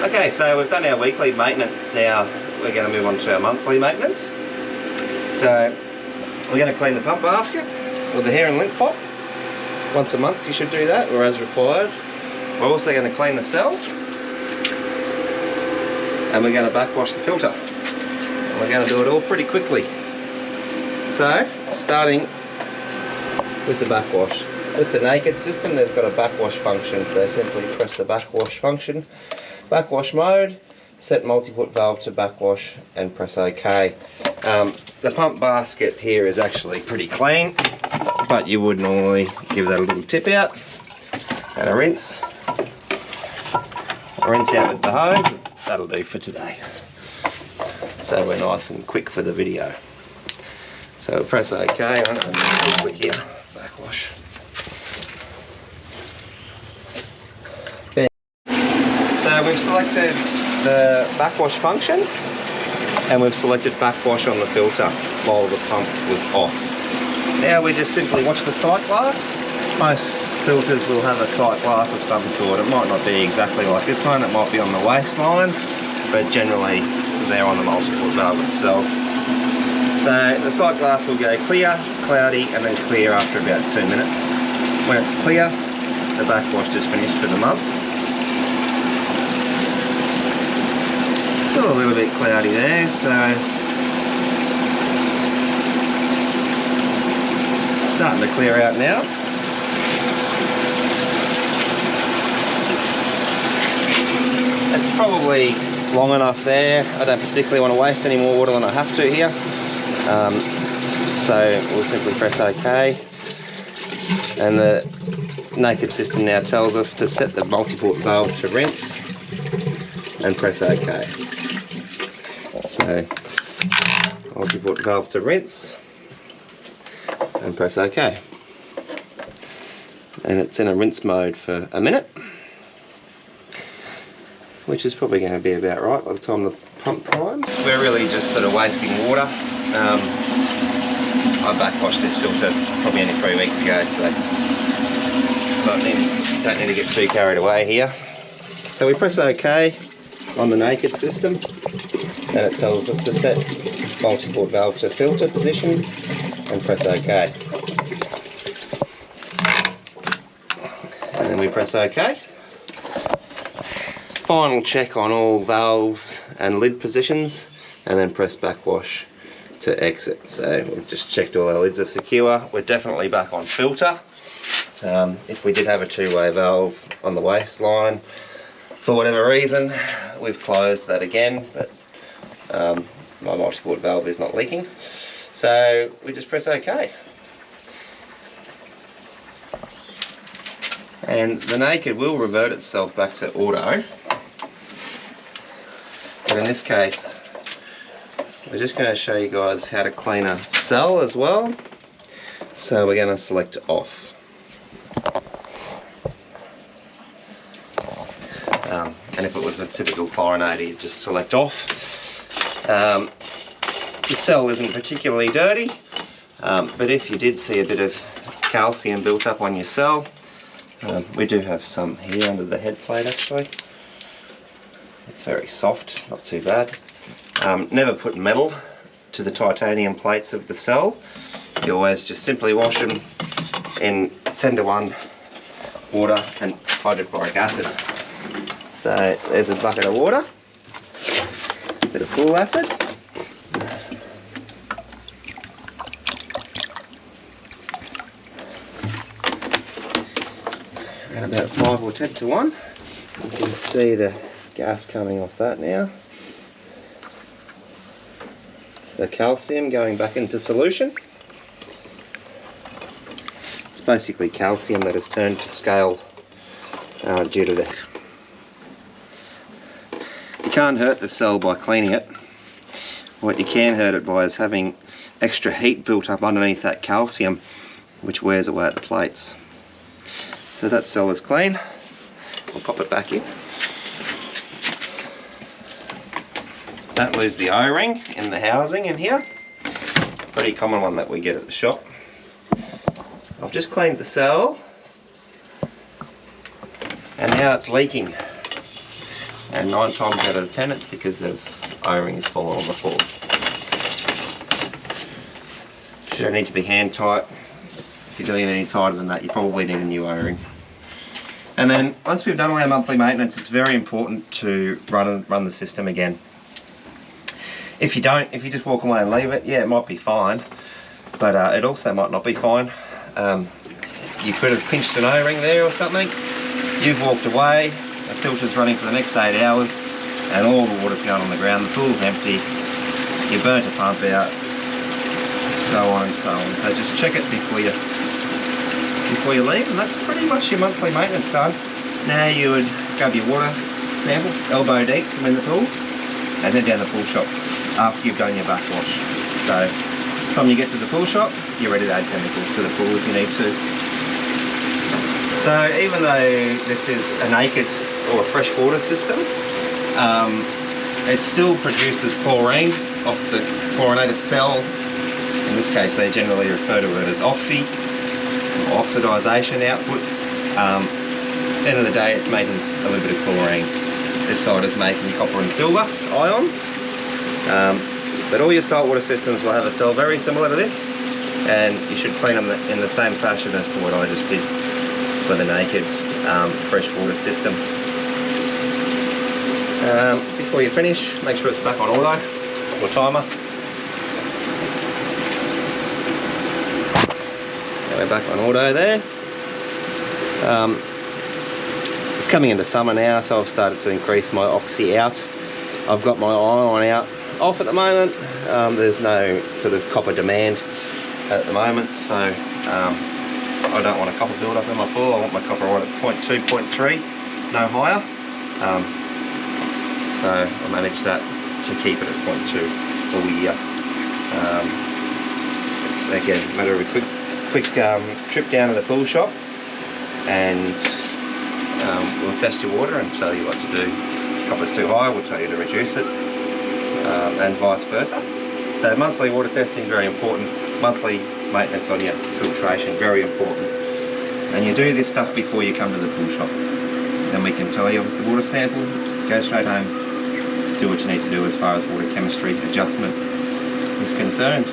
Okay, so we've done our weekly maintenance. Now we're going to move on to our monthly maintenance. So we're going to clean the pump basket with the hair and lint pot. Once a month you should do that, or as required. We're also going to clean the cell. And we're going to backwash the filter. And we're going to do it all pretty quickly. So, starting with the backwash. With the Naked system, they've got a backwash function, so simply press the backwash function, backwash mode, set multi-put valve to backwash and press OK. The pump basket here is actually pretty clean, but you would normally give that a little tip out and a rinse. Rinse out with the hose. That'll do for today. So we're nice and quick for the video. So press OK. I'm going to be quick here. Backwash. So we've selected the backwash function, and we've selected backwash on the filter while the pump was off. Now we just simply watch the sight glass. Most filters will have a sight glass of some sort. It might not be exactly like this one, it might be on the waistline, but generally they're on the multi-put valve itself. So the sight glass will go clear, cloudy, and then clear after about 2 minutes. When it's clear, the backwash is finished for the month. Still a little bit cloudy there, so starting to clear out now. It's probably long enough there. I don't particularly want to waste any more water than I have to here. So we'll simply press OK. And the Naked system now tells us to set the multi-port valve to rinse and press OK. So multi-port valve to rinse and press OK. And it's in a rinse mode for a minute, which is probably going to be about right by the time the pump primes. We're really just sort of wasting water. I backwashed this filter probably only 3 weeks ago, so don't need to get too carried away here. So we press OK on the Naked system, and it tells us to set multi-port valve to filter position and press OK. And then we press OK. Final check on all valves and lid positions, and then press backwash to exit. So we've just checked all our lids are secure. We're definitely back on filter. If we did have a two-way valve on the waistline, for whatever reason, we've closed that again, but my multi-port valve is not leaking. So we just press OK. And the Naked will revert itself back to auto. But in this case, we're just going to show you guys how to clean a cell as well. So we're going to select off. And if it was a typical chlorinator, you just select off. The cell isn't particularly dirty, but if you did see a bit of calcium built up on your cell, we do have some here under the head plate actually. It's very soft, not too bad. Never put metal to the titanium plates of the cell. You always just simply wash them in 10:1 water and hydrochloric acid. So there's a bucket of water, a bit of pool acid, and about 5 or 10:1. You can see the gas coming off that now. It's the calcium going back into solution. It's basically calcium that has turned to scale due to the... You can't hurt the cell by cleaning it. What you can hurt it by is having extra heat built up underneath that calcium, which wears away at the plates. So that cell is clean. We'll pop it back in. Don't lose the O-ring in the housing in here. Pretty common one that we get at the shop. I've just cleaned the cell, and now it's leaking. and 9 times out of 10 it's because the O-ring is fallen on the floor. You don't need to be hand tight. If you're doing it any tighter than that, you probably need a new O-ring. And then once we've done all our monthly maintenance, it's very important to run the system again. If you don't, if you just walk away and leave it, yeah, it might be fine, but it also might not be fine. You could have pinched an O-ring there or something. You've walked away, the filter's running for the next 8 hours, and all the water's going on the ground, the pool's empty, you burnt a pump out, so on and so on. So just check it before you leave, and that's pretty much your monthly maintenance done. Now you would grab your water sample, elbow deep from in the pool, and head down the pool shop after you've done your backwash. So by the time you get to the pool shop, you're ready to add chemicals to the pool if you need to. So even though this is a naked or a freshwater system, it still produces chlorine off the chlorinated cell. In this case they generally refer to it as oxy, or oxidisation output. At the end of the day it's making a little bit of chlorine. This side is making copper and silver ions. But all your saltwater systems will have a cell very similar to this, and you should clean them in the same fashion as to what I just did for the naked freshwater system. Before you finish, make sure it's back on auto or timer. We're back on auto there. It's coming into summer now, so I've started to increase my oxy out. I've got my ion out off at the moment. There's no sort of copper demand at the moment, so I don't want a copper build up in my pool. I want my copper right at 0.2, 0.3, no higher. So I manage that to keep it at 0.2 all year. It's again a matter of a quick trip down to the pool shop, and we'll test your water and tell you what to do. If copper's too high, we'll tell you to reduce it, and vice versa. So monthly water testing is very important. Monthly maintenance on your filtration, very important. And you do this stuff before you come to the pool shop. Then we can tell you with the water sample, go straight home, do what you need to do as far as water chemistry adjustment is concerned.